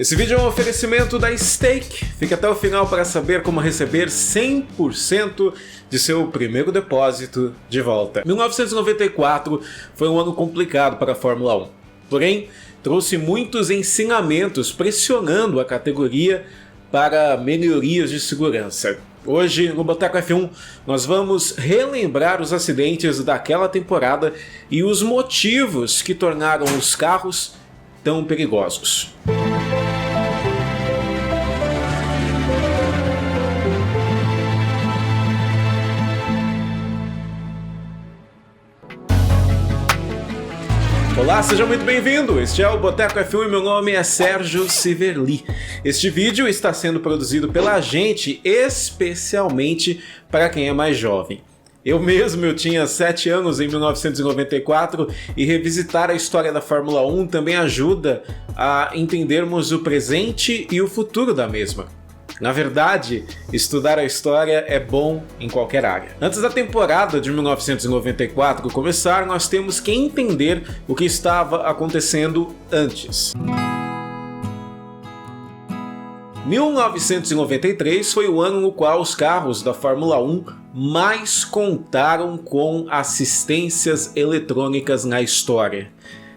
Esse vídeo é um oferecimento da Stake. Fique até o final para saber como receber 100% de seu primeiro depósito de volta. 1994 foi um ano complicado para a Fórmula 1, porém trouxe muitos ensinamentos pressionando a categoria para melhorias de segurança. Hoje, no Boteco F1, nós vamos relembrar os acidentes daquela temporada e os motivos que tornaram os carros tão perigosos. Olá, seja muito bem-vindo! Este é o Boteco F1 e meu nome é Sérgio Siverli. Este vídeo está sendo produzido pela gente especialmente para quem é mais jovem. Eu tinha 7 anos em 1994 e revisitar a história da Fórmula 1 também ajuda a entendermos o presente e o futuro da mesma. Na verdade, estudar a história é bom em qualquer área. Antes da temporada de 1994 começar, nós temos que entender o que estava acontecendo antes. 1993 foi o ano no qual os carros da Fórmula 1 mais contaram com assistências eletrônicas na história.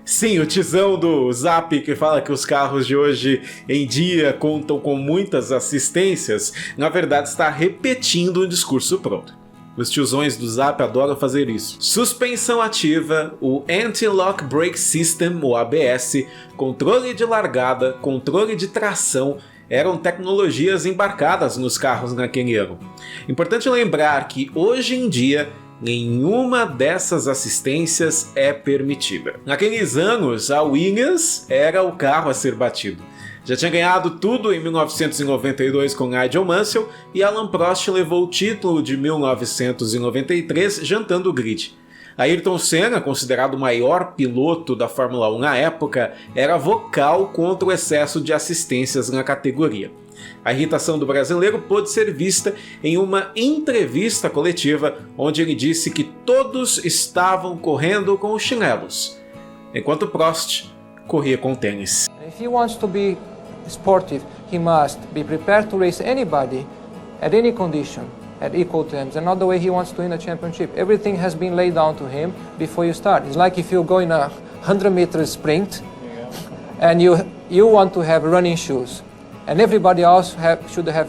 Sim, o tizão do Zap que fala que os carros de hoje em dia contam com muitas assistências, na verdade está repetindo um discurso pronto. Os tiozões do Zap adoram fazer isso. Suspensão ativa, o Anti-Lock Brake System, o ABS, controle de largada, controle de tração, eram tecnologias embarcadas nos carros naquele ano. Importante lembrar que hoje em dia nenhuma dessas assistências é permitida. Naqueles anos, a Williams era o carro a ser batido. Já tinha ganhado tudo em 1992 com Nigel Mansell e Alain Prost levou o título de 1993 jantando o grid. Ayrton Senna, considerado o maior piloto da Fórmula 1 na época, era vocal contra o excesso de assistências na categoria. A irritação do brasileiro pôde ser vista em uma entrevista coletiva onde ele disse que todos estavam correndo com os chinelos, enquanto Prost corria com tênis. If he wants to be sportive, he must be prepared to race anybody at any condition at equal terms, and not the way he wants to win a championship. Everything has been laid down to him before you start. It's like if you go in a 100-meter sprint and you want to have running shoes. And everybody else should have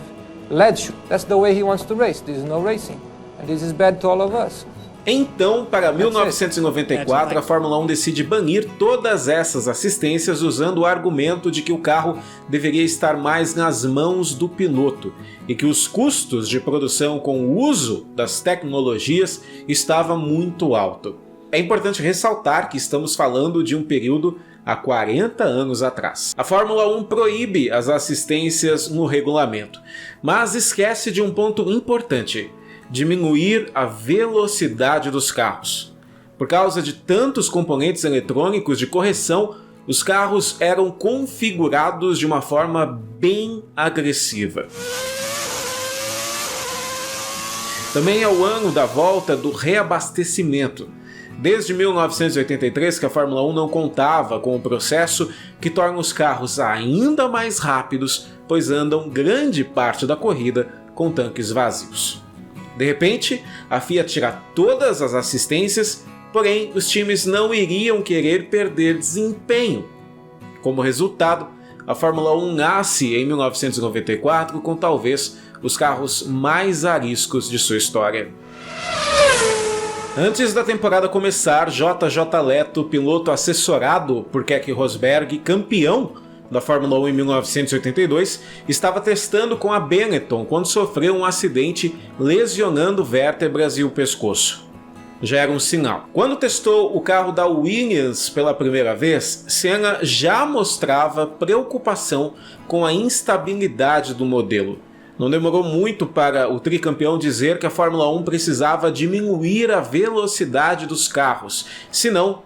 lead shoes. That's the way he wants to race. This is no racing. And this is bad to all of us. Então, para 1994, a Fórmula 1 decide banir todas essas assistências usando o argumento de que o carro deveria estar mais nas mãos do piloto e que os custos de produção com o uso das tecnologias estavam muito alto. É importante ressaltar que estamos falando de um período há 40 anos atrás. A Fórmula 1 proíbe as assistências no regulamento, mas esquece de um ponto importante: diminuir a velocidade dos carros. Por causa de tantos componentes eletrônicos de correção, os carros eram configurados de uma forma bem agressiva. Também é o ano da volta do reabastecimento. Desde 1983 que a Fórmula 1 não contava com o processo que torna os carros ainda mais rápidos, pois andam grande parte da corrida com tanques vazios. De repente, a FIA tira todas as assistências, porém os times não iriam querer perder desempenho. Como resultado, a Fórmula 1 nasce em 1994 com talvez os carros mais ariscos de sua história. Antes da temporada começar, JJ Leto, piloto assessorado por Keke Rosberg, campeão da Fórmula 1 em 1982, estava testando com a Benetton quando sofreu um acidente lesionando vértebras e o pescoço. Já era um sinal. Quando testou o carro da Williams pela primeira vez, Senna já mostrava preocupação com a instabilidade do modelo. Não demorou muito para o tricampeão dizer que a Fórmula 1 precisava diminuir a velocidade dos carros, senão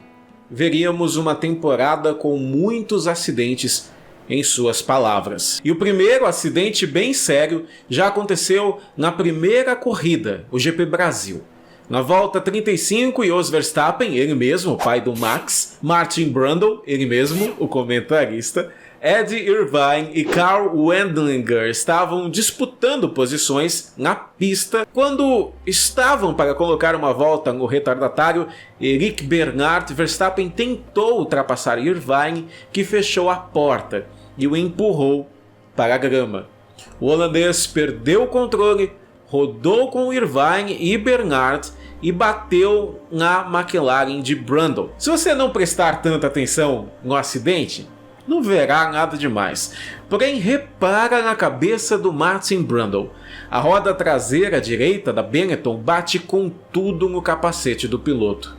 veríamos uma temporada com muitos acidentes, em suas palavras. E o primeiro acidente bem sério já aconteceu na primeira corrida, o GP Brasil. Na volta 35, Jos Verstappen, ele mesmo, o pai do Max, Martin Brundle, ele mesmo, o comentarista, Eddie Irvine e Karl Wendlinger estavam disputando posições na pista quando estavam para colocar uma volta no retardatário Eric Bernard. Verstappen tentou ultrapassar Irvine, que fechou a porta e o empurrou para a grama. O holandês perdeu o controle, rodou com Irvine e Bernard e bateu na McLaren de Brundle. Se você não prestar tanta atenção no acidente, não verá nada demais. Porém, repara na cabeça do Martin Brundle. A roda traseira direita da Benetton bate com tudo no capacete do piloto.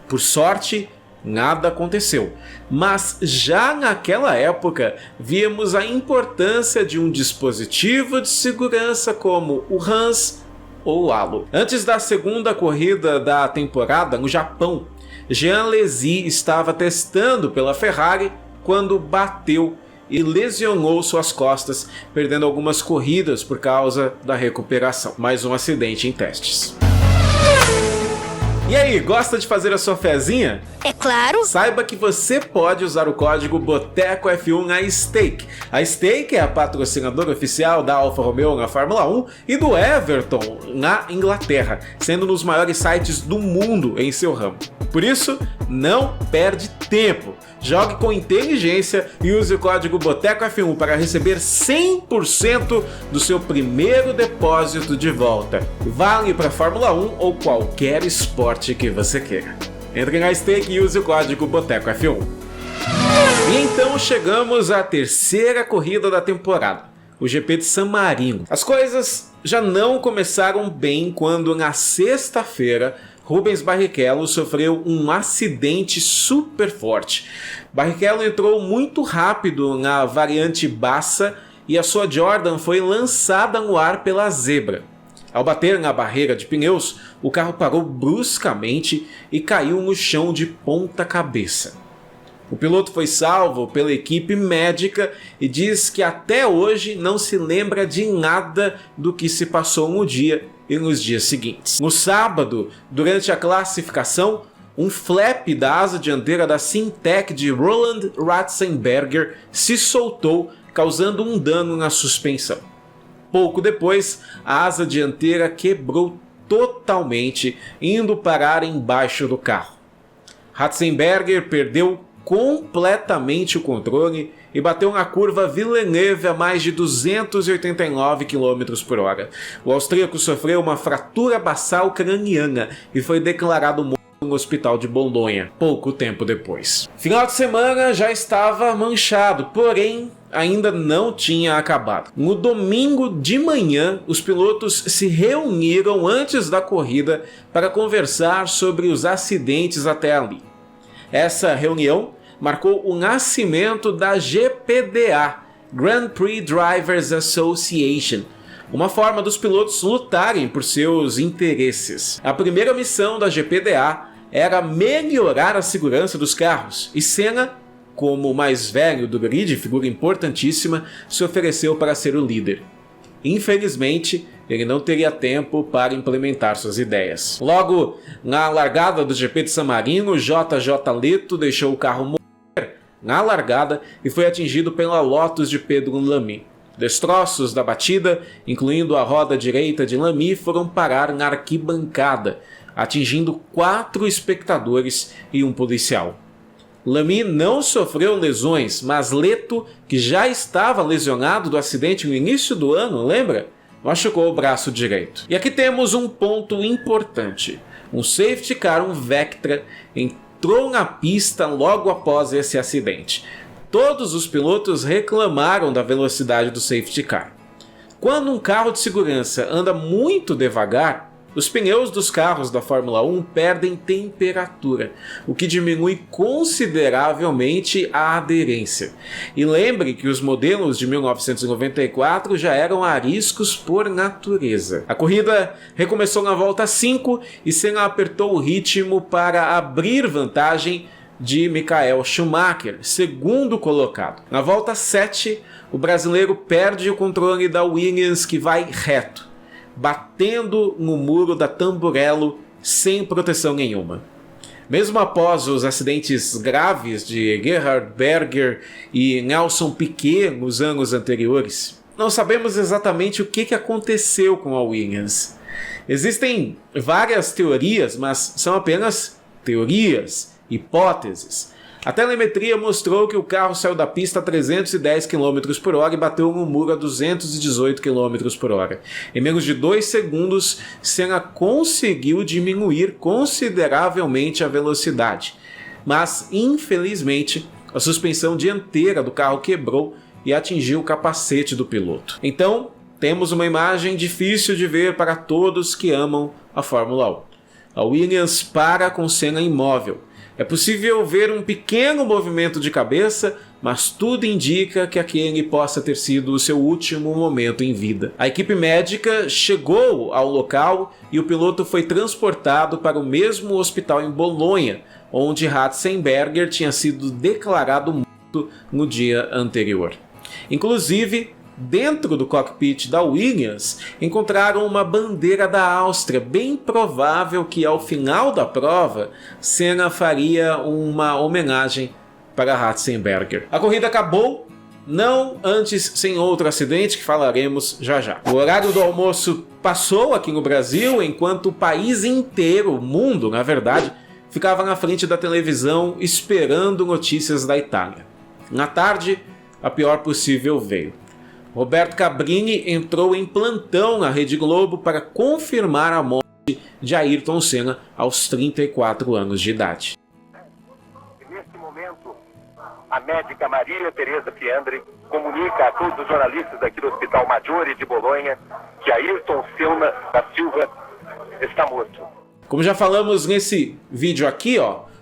Por sorte, nada aconteceu. Mas já naquela época, víamos a importância de um dispositivo de segurança como o HANS ou halo. Antes da segunda corrida da temporada no Japão, Jean Alesi estava testando pela Ferrari quando bateu e lesionou suas costas, perdendo algumas corridas por causa da recuperação. Mais um acidente em testes. E aí, gosta de fazer a sua fezinha? É claro! Saiba que você pode usar o código Boteco F1 na Stake. A Stake é a patrocinadora oficial da Alfa Romeo na Fórmula 1 e do Everton na Inglaterra, sendo um dos maiores sites do mundo em seu ramo. Por isso, não perde tempo. Jogue com inteligência e use o código Boteco F1 para receber 100% do seu primeiro depósito de volta. Vale para Fórmula 1 ou qualquer esporte que você queira. Entre na Stake e use o código Boteco F1. E então chegamos à terceira corrida da temporada, o GP de San Marino. As coisas já não começaram bem quando na sexta-feira Rubens Barrichello sofreu um acidente super forte. Barrichello entrou muito rápido na variante Bassa e a sua Jordan foi lançada no ar pela zebra. Ao bater na barreira de pneus, o carro parou bruscamente e caiu no chão de ponta cabeça. O piloto foi salvo pela equipe médica e diz que até hoje não se lembra de nada do que se passou no dia e nos dias seguintes. No sábado, durante a classificação, um flap da asa dianteira da Syntec de Roland Ratzenberger se soltou, causando um dano na suspensão. Pouco depois, a asa dianteira quebrou totalmente, indo parar embaixo do carro. Ratzenberger perdeu completamente o controle e bateu na curva Villeneuve a mais de 289 km por hora. O austríaco sofreu uma fratura basal craniana e foi declarado morto no hospital de Bolonha, pouco tempo depois. Final de semana já estava manchado, porém ainda não tinha acabado. No domingo de manhã, os pilotos se reuniram antes da corrida para conversar sobre os acidentes até ali. Essa reunião marcou o nascimento da GPDA, Grand Prix Drivers Association, uma forma dos pilotos lutarem por seus interesses. A primeira missão da GPDA era melhorar a segurança dos carros, e Senna, como o mais velho do grid, figura importantíssima, se ofereceu para ser o líder. Infelizmente, ele não teria tempo para implementar suas ideias. Logo, na largada do GP de San Marino, JJ Leto deixou o carro morrer na largada e foi atingido pela Lotus de Pedro Lamy. Destroços da batida, incluindo a roda direita de Lamy, foram parar na arquibancada, atingindo 4 espectadores e um policial. Lamy não sofreu lesões, mas Leto, que já estava lesionado do acidente no início do ano, lembra? Machucou o braço direito. E aqui temos um ponto importante. Um safety car, um Vectra, entrou na pista logo após esse acidente. Todos os pilotos reclamaram da velocidade do safety car. Quando um carro de segurança anda muito devagar, os pneus dos carros da Fórmula 1 perdem temperatura, o que diminui consideravelmente a aderência. E lembre que os modelos de 1994 já eram ariscos por natureza. A corrida recomeçou na volta 5 e Senna apertou o ritmo para abrir vantagem de Michael Schumacher, segundo colocado. Na volta 7, o brasileiro perde o controle da Williams, que vai reto, batendo no muro da Tamburello sem proteção nenhuma. Mesmo após os acidentes graves de Gerhard Berger e Nelson Piquet nos anos anteriores, não sabemos exatamente o que aconteceu com a Williams. Existem várias teorias, mas são apenas teorias, hipóteses. A telemetria mostrou que o carro saiu da pista a 310 km por hora e bateu no muro a 218 km por hora. Em menos de 2 segundos, Senna conseguiu diminuir consideravelmente a velocidade. Mas, infelizmente, a suspensão dianteira do carro quebrou e atingiu o capacete do piloto. Então, temos uma imagem difícil de ver para todos que amam a Fórmula 1. A Williams para com Senna imóvel. É possível ver um pequeno movimento de cabeça, mas tudo indica que aquele possa ter sido o seu último momento em vida. A equipe médica chegou ao local e o piloto foi transportado para o mesmo hospital em Bolonha, onde Ratzenberger tinha sido declarado morto no dia anterior. Inclusive, dentro do cockpit da Williams, encontraram uma bandeira da Áustria, bem provável que ao final da prova, Senna faria uma homenagem para Ratzenberger. A corrida acabou, não antes sem outro acidente que falaremos já já. O horário do almoço passou aqui no Brasil, enquanto o país inteiro, o mundo na verdade, ficava na frente da televisão esperando notícias da Itália. Na tarde, a pior possível veio. Roberto Cabrini entrou em plantão na Rede Globo para confirmar a morte de Ayrton Senna aos 34 anos de idade. Neste momento, a médica Maria Teresa Fiandre comunica a todos os jornalistas aqui do Hospital Maggiore de Bolonha que Ayrton Senna da Silva está morto. Como já falamos nesse vídeo aqui,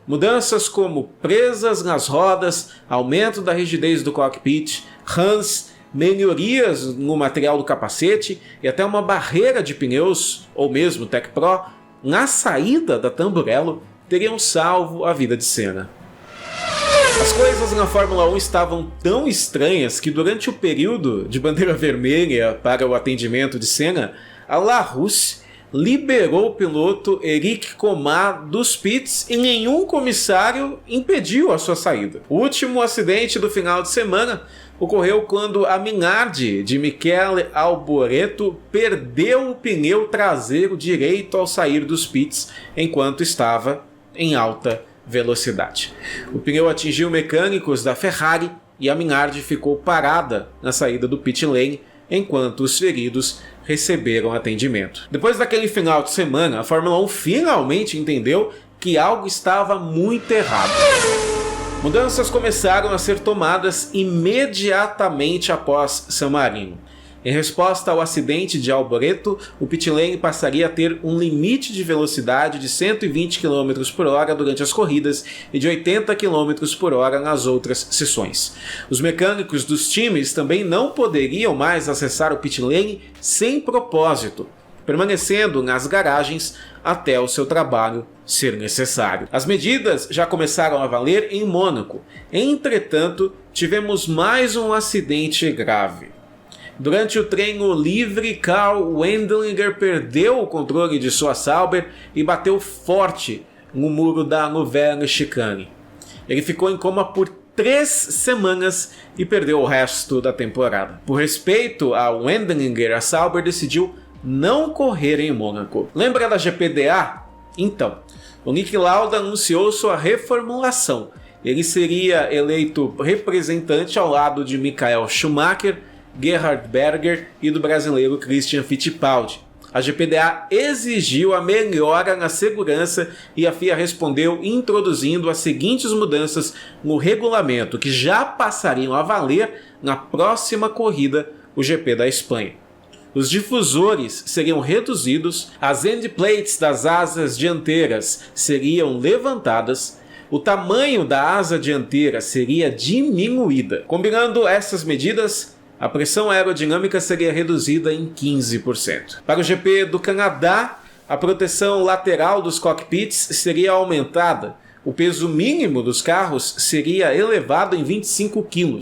mudanças como presas nas rodas, aumento da rigidez do cockpit, Hans, melhorias no material do capacete e até uma barreira de pneus, ou mesmo Tech Pro, na saída da Tamburello, teriam salvo a vida de Senna. As coisas na Fórmula 1 estavam tão estranhas que durante o período de bandeira vermelha para o atendimento de Senna, a Larrousse liberou o piloto Eric Comar dos pits e nenhum comissário impediu a sua saída. O último acidente do final de semana ocorreu quando a Minardi de Michele Alboreto perdeu o pneu traseiro direito ao sair dos pits enquanto estava em alta velocidade. O pneu atingiu mecânicos da Ferrari e a Minardi ficou parada na saída do pit lane enquanto os feridos receberam atendimento. Depois daquele final de semana, a Fórmula 1 finalmente entendeu que algo estava muito errado. Mudanças começaram a ser tomadas imediatamente após San Marino. Em resposta ao acidente de Alboreto, o pit lane passaria a ter um limite de velocidade de 120 km por hora durante as corridas e de 80 km por hora nas outras sessões. Os mecânicos dos times também não poderiam mais acessar o pit lane sem propósito, permanecendo nas garagens até o seu trabalho ser necessário. As medidas já começaram a valer em Mônaco. Entretanto, tivemos mais um acidente grave. Durante o treino livre, Karl Wendlinger perdeu o controle de sua Sauber e bateu forte no muro da Nouvelle Chicane. Ele ficou em coma por 3 semanas e perdeu o resto da temporada. Por respeito a Wendlinger, a Sauber decidiu não correr em Mônaco. Lembra da GPDA? Então, o Niki Lauda anunciou sua reformulação. Ele seria eleito representante ao lado de Michael Schumacher, Gerhard Berger e do brasileiro Christian Fittipaldi. A GPDA exigiu a melhora na segurança e a FIA respondeu introduzindo as seguintes mudanças no regulamento que já passariam a valer na próxima corrida, o GP da Espanha. Os difusores seriam reduzidos, as endplates das asas dianteiras seriam levantadas, o tamanho da asa dianteira seria diminuída. Combinando essas medidas, a pressão aerodinâmica seria reduzida em 15%. Para o GP do Canadá, a proteção lateral dos cockpits seria aumentada. O peso mínimo dos carros seria elevado em 25 kg.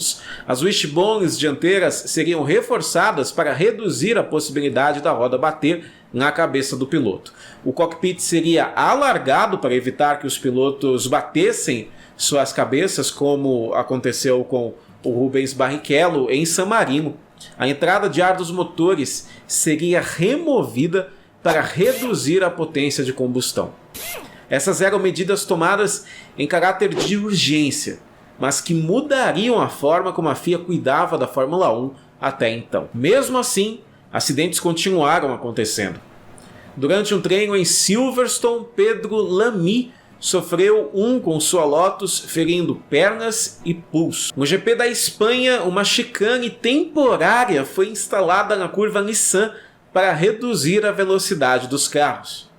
As wishbones dianteiras seriam reforçadas para reduzir a possibilidade da roda bater na cabeça do piloto. O cockpit seria alargado para evitar que os pilotos batessem suas cabeças, como aconteceu com o Rubens Barrichello em San Marino. A entrada de ar dos motores seria removida para reduzir a potência de combustão. Essas eram medidas tomadas em caráter de urgência, mas que mudariam a forma como a FIA cuidava da Fórmula 1 até então. Mesmo assim, acidentes continuaram acontecendo. Durante um treino em Silverstone, Pedro Lamy sofreu um com sua Lotus, ferindo pernas e pulso. No GP da Espanha, uma chicane temporária foi instalada na curva Nissan para reduzir a velocidade dos carros.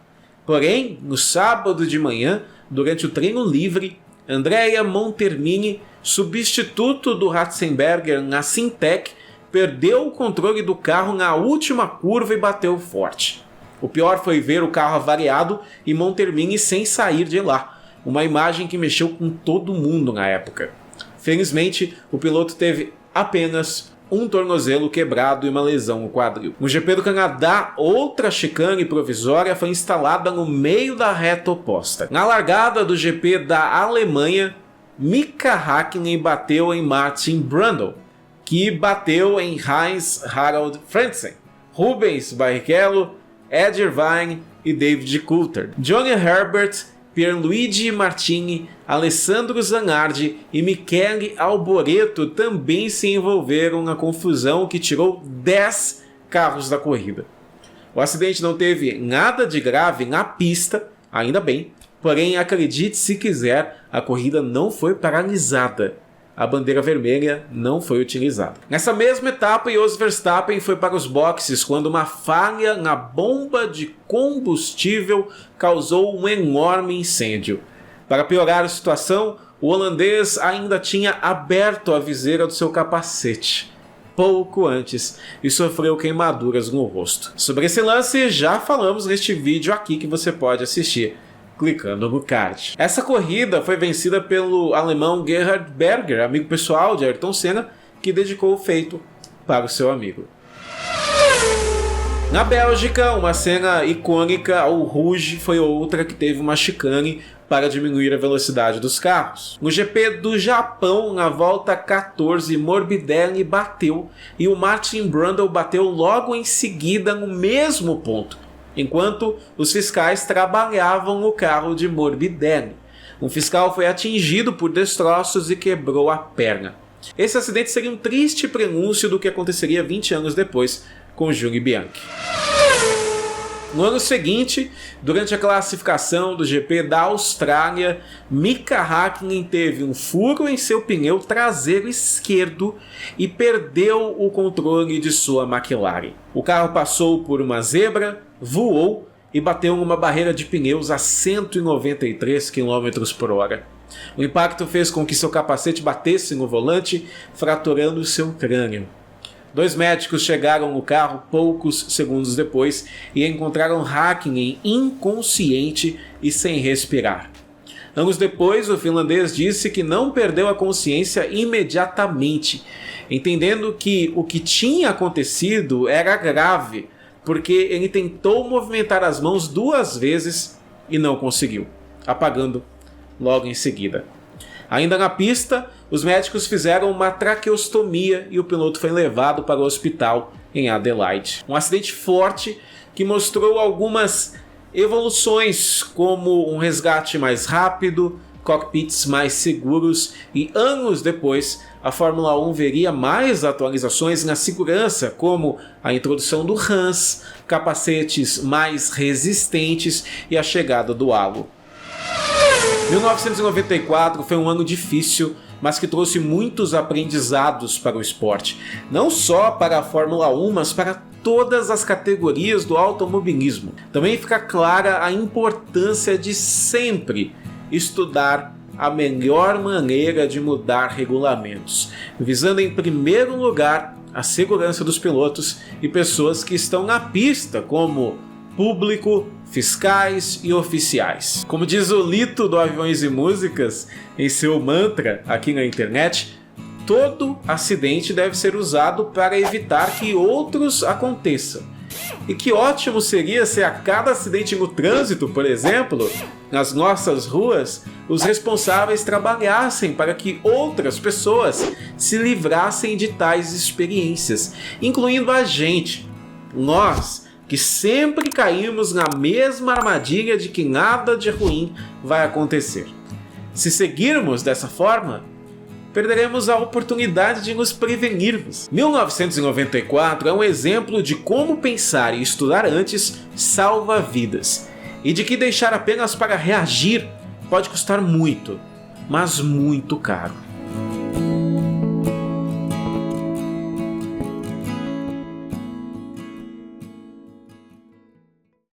Porém, no sábado de manhã, durante o treino livre, Andrea Montermini, substituto do Ratzenberger na Sintec, perdeu o controle do carro na última curva e bateu forte. O pior foi ver o carro avariado e Montermini sem sair de lá, uma imagem que mexeu com todo mundo na época. Felizmente, o piloto teve apenas um tornozelo quebrado e uma lesão no quadril. No GP do Canadá, outra chicane provisória foi instalada no meio da reta oposta. Na largada do GP da Alemanha, Mika Häkkinen bateu em Martin Brundle, que bateu em Heinz-Harald Frentzen, Rubens Barrichello, Ed Irvine e David Coulthard. Johnny Herbert, Pierluigi Martini, Alessandro Zanardi e Michele Alboreto também se envolveram na confusão que tirou 10 carros da corrida. O acidente não teve nada de grave na pista, ainda bem, porém acredite se quiser, a corrida não foi paralisada. A bandeira vermelha não foi utilizada. Nessa mesma etapa, Jos Verstappen foi para os boxes quando uma falha na bomba de combustível causou um enorme incêndio. Para piorar a situação, o holandês ainda tinha aberto a viseira do seu capacete pouco antes e sofreu queimaduras no rosto. Sobre esse lance já falamos neste vídeo aqui que você pode assistir clicando no card. Essa corrida foi vencida pelo alemão Gerhard Berger, amigo pessoal de Ayrton Senna, que dedicou o feito para o seu amigo. Na Bélgica, uma cena icônica, o Rouge foi outra que teve uma chicane para diminuir a velocidade dos carros. No GP do Japão, na volta 14, Morbidelli bateu e o Martin Brundle bateu logo em seguida no mesmo ponto, enquanto os fiscais trabalhavam no carro de Morbidelli. Um fiscal foi atingido por destroços e quebrou a perna. Esse acidente seria um triste prenúncio do que aconteceria 20 anos depois com Júlio Bianchi. No ano seguinte, durante a classificação do GP da Austrália, Mika Häkkinen teve um furo em seu pneu traseiro esquerdo e perdeu o controle de sua McLaren. O carro passou por uma zebra, voou e bateu numa barreira de pneus a 193 km por hora. O impacto fez com que seu capacete batesse no volante, fraturando seu crânio. 2 médicos chegaram no carro poucos segundos depois e encontraram Häkkinen inconsciente e sem respirar. Anos depois, o finlandês disse que não perdeu a consciência imediatamente, entendendo que o que tinha acontecido era grave, porque ele tentou movimentar as mãos 2 vezes e não conseguiu, apagando logo em seguida. Ainda na pista, os médicos fizeram uma traqueostomia e o piloto foi levado para o hospital em Adelaide. Um acidente forte que mostrou algumas evoluções, como um resgate mais rápido, cockpits mais seguros e anos depois a Fórmula 1 veria mais atualizações na segurança, como a introdução do HANS, capacetes mais resistentes e a chegada do halo. 1994 foi um ano difícil, mas que trouxe muitos aprendizados para o esporte. Não só para a Fórmula 1, mas para todas as categorias do automobilismo. Também fica clara a importância de sempre estudar a melhor maneira de mudar regulamentos, visando em primeiro lugar a segurança dos pilotos e pessoas que estão na pista, como público, fiscais e oficiais. Como diz o Lito do Aviões e Músicas em seu mantra aqui na internet, todo acidente deve ser usado para evitar que outros aconteçam. E que ótimo seria se a cada acidente no trânsito, por exemplo, nas nossas ruas, os responsáveis trabalhassem para que outras pessoas se livrassem de tais experiências, incluindo a gente, nós que sempre caímos na mesma armadilha de que nada de ruim vai acontecer. Se seguirmos dessa forma, perderemos a oportunidade de nos prevenirmos. 1994 é um exemplo de como pensar e estudar antes salva vidas, e de que deixar apenas para reagir pode custar muito, mas muito caro.